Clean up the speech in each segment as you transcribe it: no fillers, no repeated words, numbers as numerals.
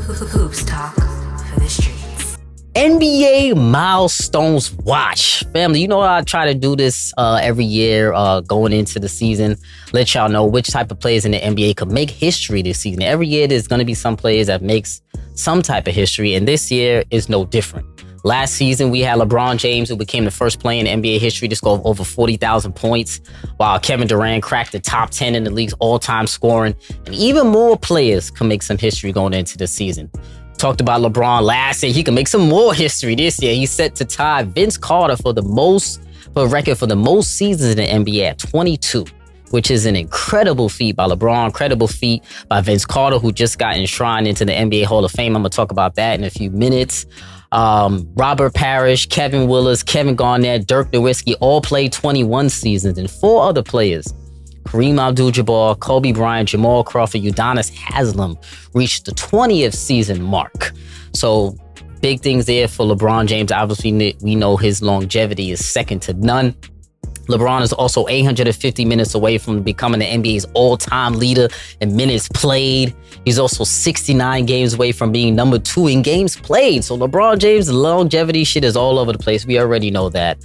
Hoops talk for the streets. NBA Milestones Watch. Family, you know I try to do this every year going into the season. Let y'all know which type of players in the NBA could make history this season. Every year there's going to be some players that makes some type of history, and this year is no different. Last season, we had LeBron James, who became the first player in NBA history to score over 40,000 points, while Kevin Durant cracked the top 10 in the league's all-time scoring. And even more players can make some history going into the season. Talked about LeBron last year. He can make some more history this year. He's set to tie Vince Carter for a record for the most seasons in the NBA at 22. Which is an incredible feat by LeBron, incredible feat by Vince Carter, who just got enshrined into the NBA Hall of Fame. I'm going to talk about that in a few minutes. Robert Parrish, Kevin Willis, Kevin Garnett, Dirk Nowitzki all played 21 seasons, and 4 other players, Kareem Abdul-Jabbar, Kobe Bryant, Jamal Crawford, Udonis Haslem, reached the 20th season mark. So big things there for LeBron James. Obviously, we know his longevity is second to none. LeBron is also 850 minutes away from becoming the NBA's all-time leader in minutes played. He's also 69 games away from being number 2 in games played. So LeBron James' longevity shit is all over the place. We already know that.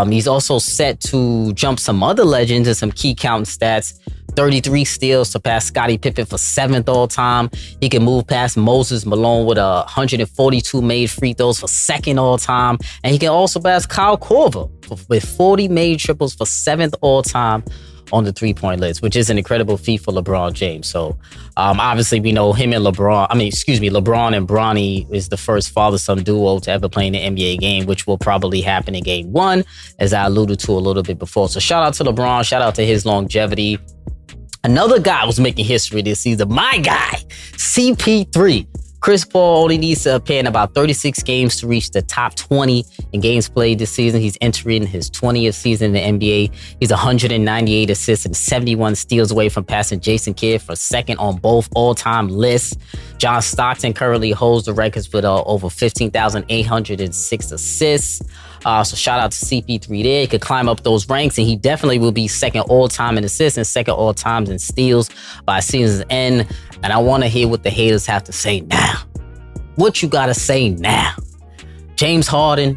He's also set to jump some other legends and some key counting stats. 33 steals, surpass Scottie Pippen for 7th all-time. He can move past Moses Malone with 142 made free throws for 2nd all-time. And he can also pass Kyle Korver with 40 made triples for 7th all-time on the three-point list, which is an incredible feat for LeBron James. So obviously we know him and LeBron and Bronny is the first father-son duo to ever play in the NBA game, which will probably happen in game 1, as I alluded to a little bit before. So shout out to LeBron, shout out to his longevity. Another guy was making history this season, my guy, CP3. Chris Paul only needs to appear in about 36 games to reach the top 20 in games played this season. He's entering his 20th season in the NBA. He's 198 assists and 71 steals away from passing Jason Kidd for 2nd on both all-time lists. John Stockton currently holds the records with over 15,806 assists. So shout out to CP3 there. He could climb up those ranks, and he definitely will be 2nd all-time in assists and 2nd all-time in steals by season's end. And I want to hear what the haters have to say now. What you got to say now? James Harden,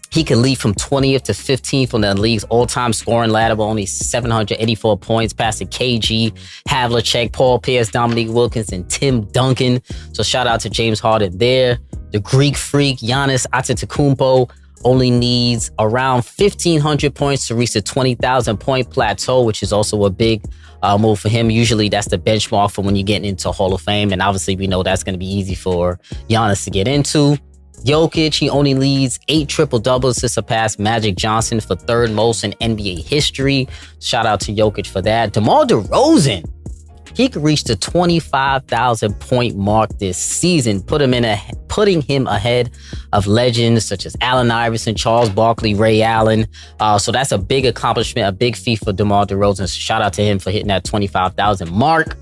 he can lead from 20th to 15th on the league's all-time scoring ladder with only 784 points, passing KG, Havlicek, Paul Pierce, Dominique Wilkins, and Tim Duncan. So shout out to James Harden there. The Greek freak, Giannis Antetokounmpo, only needs around 1,500 points to reach the 20,000 point plateau, which is also a big move for him. Usually that's the benchmark for when you're getting into Hall of Fame. And obviously we know that's going to be easy for Giannis to get into. Jokic, he only leads 8 triple-doubles to surpass Magic Johnson for 3rd most in NBA history. Shout out to Jokic for that. Demar Derozan, he could reach the 25,000 point mark this season, putting him ahead of legends such as Allen Iverson, Charles Barkley, Ray Allen. So that's a big accomplishment, a big feat for DeMar DeRozan. So shout out to him for hitting that 25,000 mark.